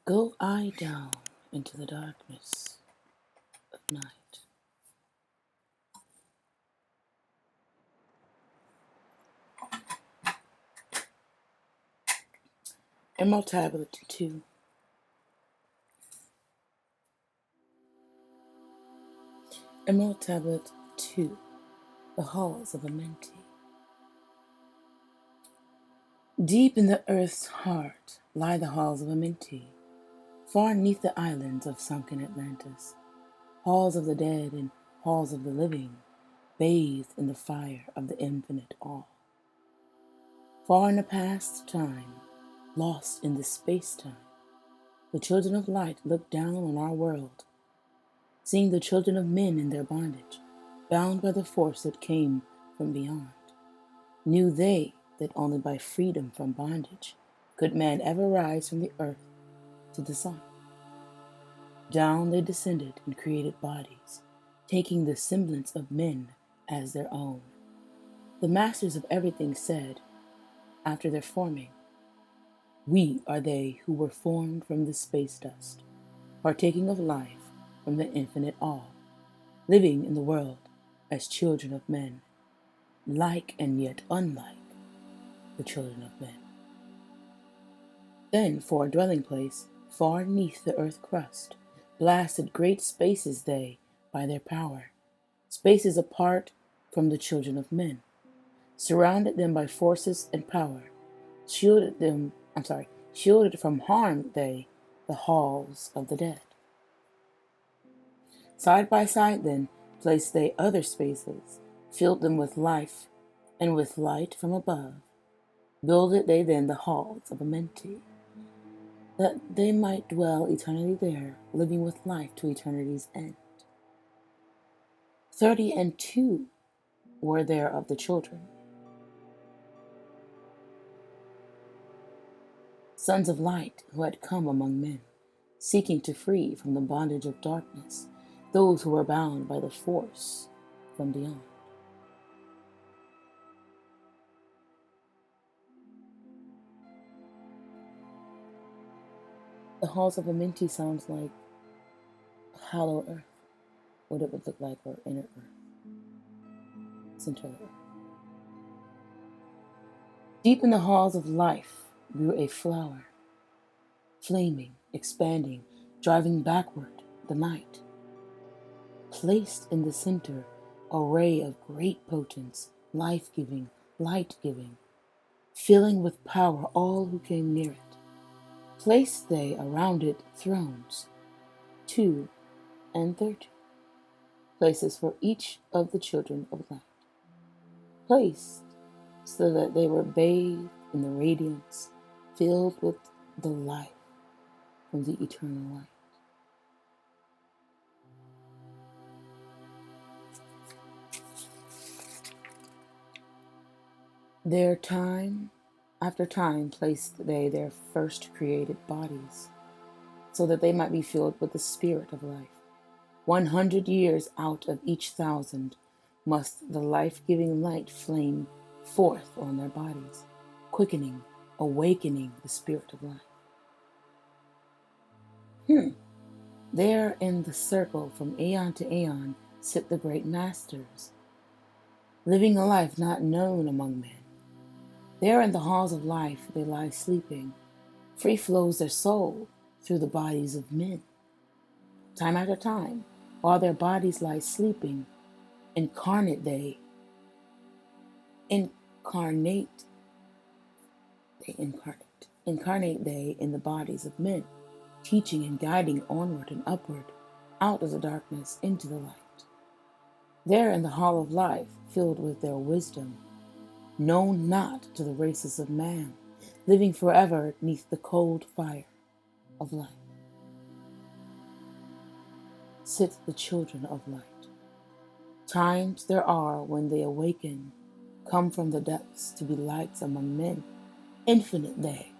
Go I down into the darkness of night. Emerald Tablet 2. Emerald Tablet 2. The Halls of Amenti. Deep in the earth's heart lie the halls of Amenti, far neath the islands of sunken Atlantis, halls of the dead and halls of the living, bathed in the fire of the infinite awe. Far in the past time, lost in the space-time, the children of light looked down on our world, seeing the children of men in their bondage, bound by the force that came from beyond. Knew they that only by freedom from bondage could man ever rise from the earth to the sun. Down they descended and created bodies, taking the semblance of men as their own. The masters of everything said, after their forming, "We are they who were formed from the space dust, partaking of life from the infinite all, living in the world as children of men, like and yet unlike the children of men." Then for a dwelling place, far neath the earth crust, blasted great spaces they by their power, spaces apart from the children of men, surrounded them by forces and power, shielded from harm they, the halls of the dead. Side by side then placed they other spaces, filled them with life, and with light from above, builded they then the halls of Amenti, that they might dwell eternally there, living with life to eternity's end. 32 were there of the children, sons of light who had come among men, seeking to free from the bondage of darkness those who were bound by the force from beyond. The halls of Amenti sounds like a hollow earth, what it would look like, or inner earth, center of earth. Deep in the halls of life grew a flower, flaming, expanding, driving backward the night. Placed in the center, a ray of great potence, life-giving, light-giving, filling with power all who came near it. Placed they around it thrones, 2 and 30, places for each of the children of light. Placed so that they were bathed in the radiance, filled with the life from the eternal light. There time after time placed they their first created bodies, so that they might be filled with the spirit of life. 100 years out of each 1,000 must the life-giving light flame forth on their bodies, quickening, awakening the spirit of life. There in the circle from aeon to aeon sit the great masters, living a life not known among men. There in the halls of life they lie sleeping. Free flows their soul through the bodies of men. Time after time, while their bodies lie sleeping, incarnate they in the bodies of men, teaching and guiding onward and upward, out of the darkness into the light. There in the hall of life, filled with their wisdom, known not to the races of man, living forever neath the cold fire of light, sit the children of light. Times there are when they awaken, come from the depths to be lights among men, infinite they,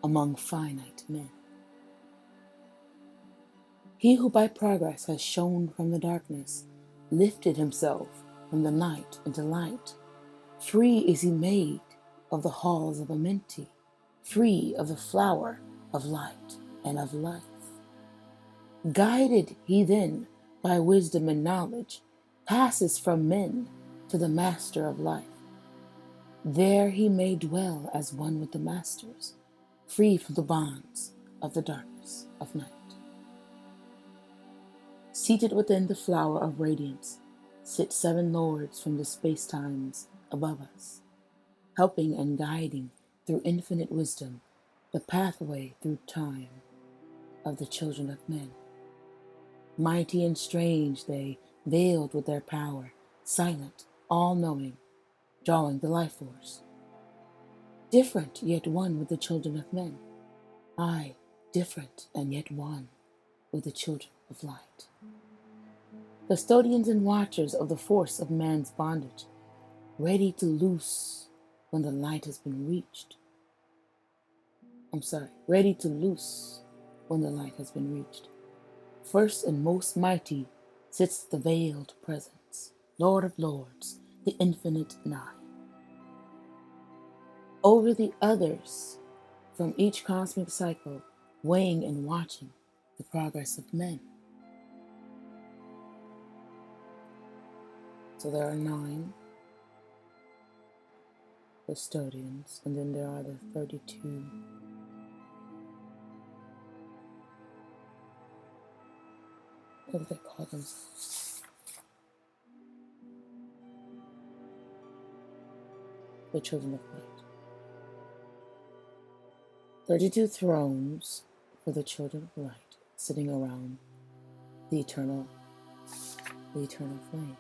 among finite men. He who by progress has shone from the darkness, lifted himself from the night into light. Free is he made of the halls of Amenti, free of the flower of light and of life. Guided he then by wisdom and knowledge, passes from men to the master of life. There he may dwell as one with the masters, free from the bonds of the darkness of night. Seated within the flower of radiance sit seven lords from the space-times above us, helping and guiding through infinite wisdom the pathway through time of the children of men. Mighty and strange they, veiled with their power, silent, all-knowing, drawing the life force. Different yet one with the children of men. Aye, different and yet one with the children of light. Custodians and watchers of the force of man's bondage, ready to loose when the light has been reached. Ready to loose when the light has been reached. First and most mighty sits the veiled presence, Lord of lords, the infinite nigh. Over the others from each cosmic cycle, weighing and watching the progress of men. So there are 9 custodians, and then there are the 32 what do they call themselves? The children of light. 32 thrones for the children of light, sitting around the eternal flame.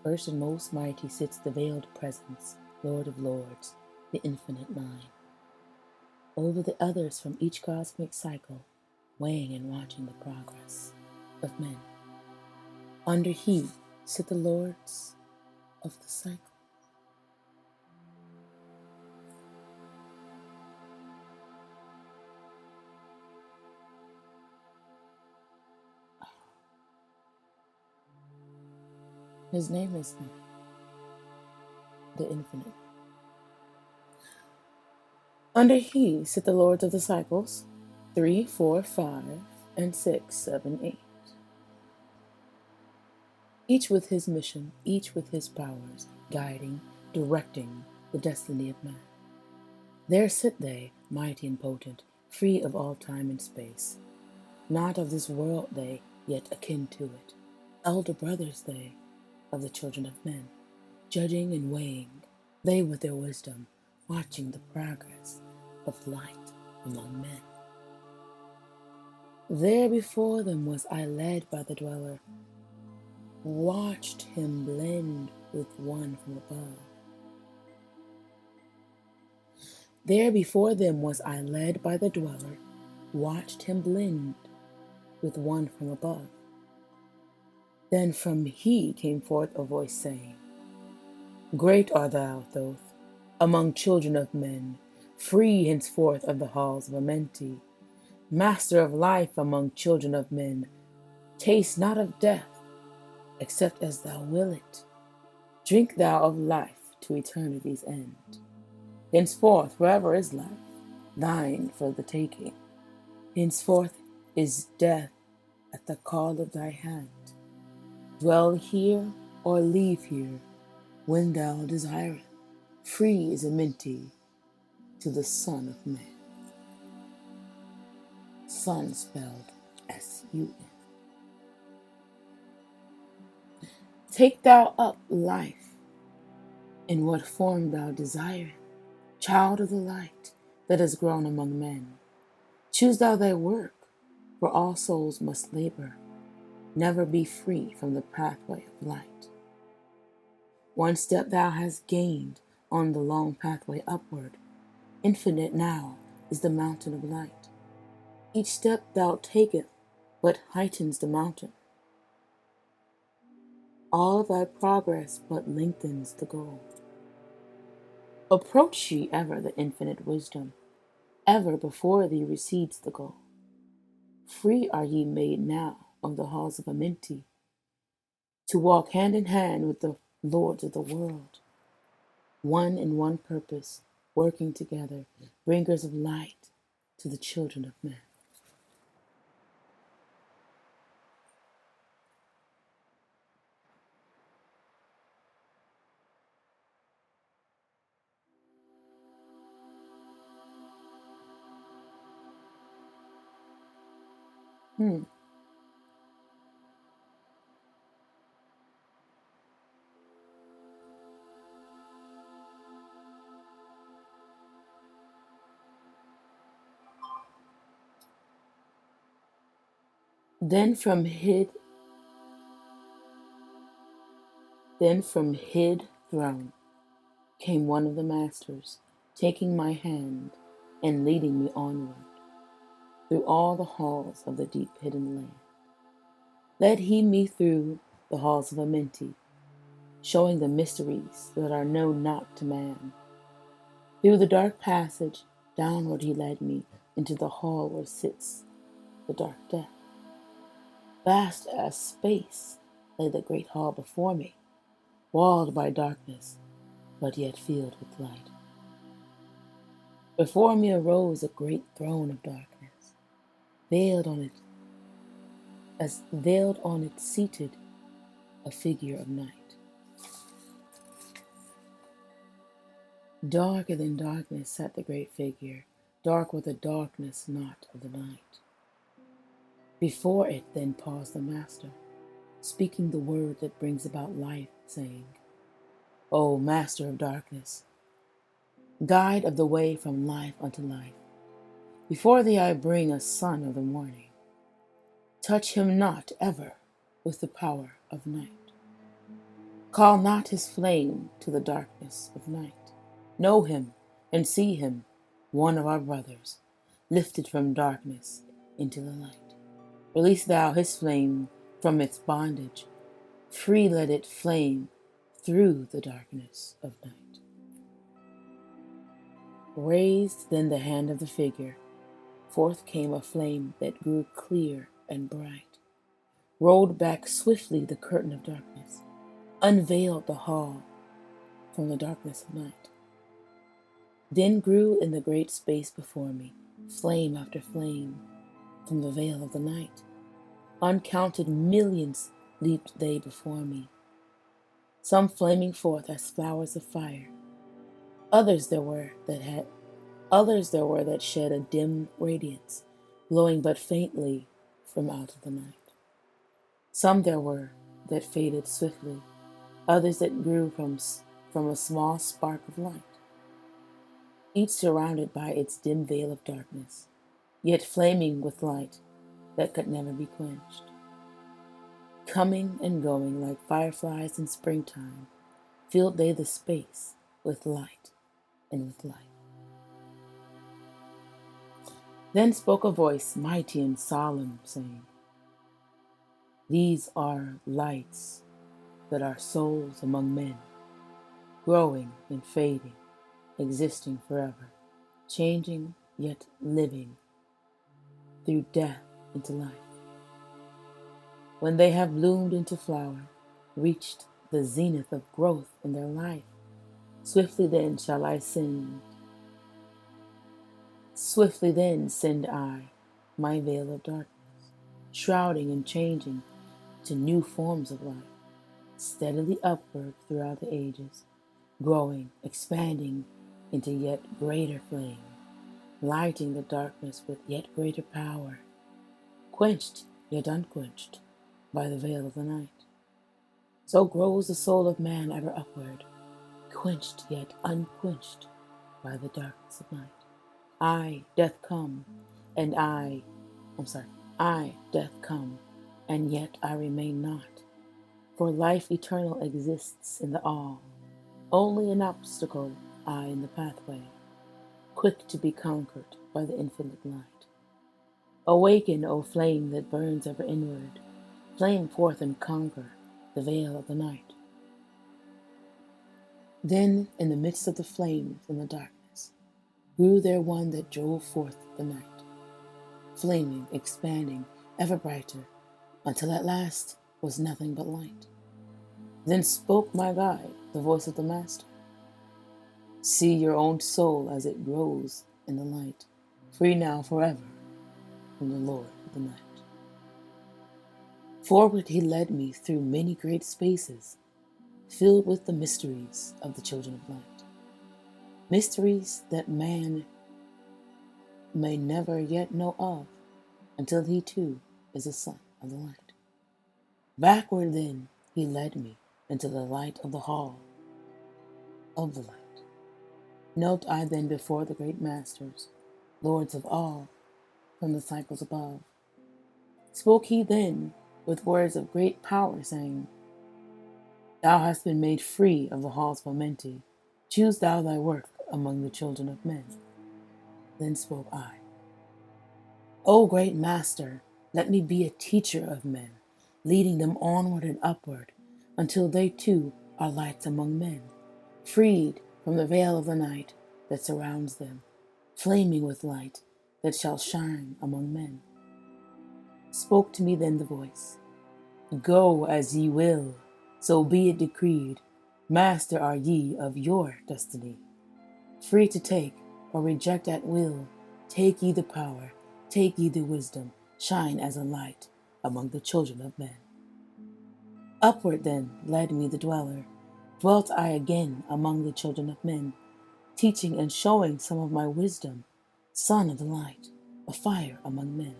First and most mighty sits the veiled presence, Lord of lords, the infinite nine. Over the others from each cosmic cycle, weighing and watching the progress of men. Under he sit the lords of the cycle. His name is the infinite. Under he sit the lords of the cycles, 3, 4, 5, and 6, 7, 8. Each with his mission, each with his powers, guiding, directing the destiny of man. There sit they, mighty and potent, free of all time and space. Not of this world they, yet akin to it. Elder brothers they, of the children of men, judging and weighing, they with their wisdom, watching the progress of light among men. There before them was I led by the dweller, watched him blend with one from above. There before them was I led by the dweller, watched him blend with one from above. Then from he came forth a voice saying, Great art thou, Thoth, among children of men, free henceforth of the halls of Amenti, master of life among children of men. Taste not of death, except as thou will it. Drink thou of life to eternity's end. Henceforth, wherever is life, thine for the taking. Henceforth is death at the call of thy hand. Dwell here or leave here, when thou desirest. Free is Amenti to the Son of Man. Son spelled S-U-N. Take thou up life in what form thou desirest, child of the light that has grown among men. Choose thou thy work, for all souls must labor, never be free from the pathway of light. One step thou hast gained on the long pathway upward. Infinite now is the mountain of light. Each step thou takest but heightens the mountain. All thy progress but lengthens the goal. Approach ye ever the infinite wisdom, ever before thee recedes the goal. Free are ye made now of the halls of Amenti, to walk hand in hand with the lords of the world, one in one purpose, working together, bringers of light to the children of men. Hmm. Then from hid then from hid throne came one of the masters, taking my hand and leading me onward through all the halls of the deep hidden land. Led he me through the halls of Amenti, showing the mysteries that are known not to man. Through the dark passage, downward he led me into the hall where sits the dark death. Vast as space lay the great hall before me, walled by darkness, but yet filled with light. Before me arose a great throne of darkness, veiled on it seated a figure of night. Darker than darkness sat the great figure, dark with the darkness not of the night. Before it then paused the Master, speaking the word that brings about life, saying, O Master of darkness, guide of the way from life unto life, before thee I bring a son of the morning. Touch him not ever with the power of night. Call not his flame to the darkness of night. Know him and see him, one of our brothers, lifted from darkness into the light. Release thou his flame from its bondage, free let it flame through the darkness of night. Raised then the hand of the figure, forth came a flame that grew clear and bright, rolled back swiftly the curtain of darkness, unveiled the hall from the darkness of night. Then grew in the great space before me, flame after flame, from the veil of the night. Uncounted millions leaped they before me, some flaming forth as flowers of fire. Others there were that shed a dim radiance, glowing but faintly from out of the night. Some there were that faded swiftly, others that grew from a small spark of light, each surrounded by its dim veil of darkness, yet flaming with light that could never be quenched. Coming and going like fireflies in springtime, filled they the space with light and with light. Then spoke a voice mighty and solemn, saying, These are lights that are souls among men, growing and fading, existing forever, changing yet living through death into life. When they have bloomed into flower, reached the zenith of growth in their life, swiftly then send I my veil of darkness, shrouding and changing to new forms of life, steadily upward throughout the ages, growing, expanding into yet greater flame, lighting the darkness with yet greater power, quenched yet unquenched by the veil of the night. So grows the soul of man ever upward, quenched yet unquenched by the darkness of night. I, death come, and yet I remain not, for life eternal exists in the all, only an obstacle I in the pathway, quick to be conquered by the infinite light. Awaken, O flame that burns ever inward, flame forth and conquer the veil of the night. Then, in the midst of the flames and the darkness, grew there one that drove forth the night, flaming, expanding, ever brighter, until at last was nothing but light. Then spoke my guide, the voice of the Master. See your own soul as it grows in the light, free now forever from the Lord of the night. Forward he led me through many great spaces, filled with the mysteries of the children of light. Mysteries that man may never yet know of, until he too is a son of the light. Backward then he led me into the light of the hall of the light. Knelt I then before the great masters, lords of all, from the cycles above. Spoke he then with words of great power, saying, Thou hast been made free of the halls of Amenti. Choose thou thy work among the children of men. Then spoke I, O great master, let me be a teacher of men, leading them onward and upward, until they too are lights among men, freed from the veil of the night that surrounds them, flaming with light that shall shine among men. Spoke to me then the voice, Go as ye will, so be it decreed. Master are ye of your destiny. Free to take or reject at will, take ye the power, take ye the wisdom, shine as a light among the children of men. Upward then led me the dweller, dwelt I again among the children of men, teaching and showing some of my wisdom, son of the light, a fire among men.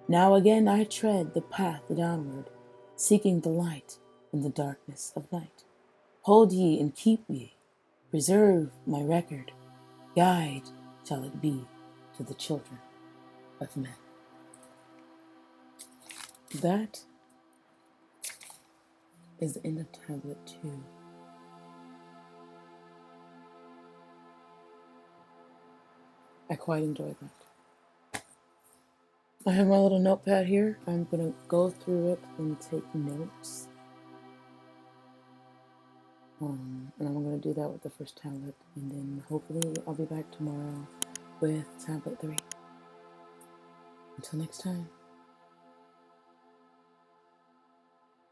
Now again I tread the path downward, seeking the light in the darkness of night. Hold ye and keep ye, preserve my record, guide shall it be to the children of men. That is the end of Tablet 2. I quite enjoyed that. I have my little notepad here. I'm going to go through it and take notes. And I'm going to do that with the first tablet. And then hopefully I'll be back tomorrow with Tablet 3. Until next time.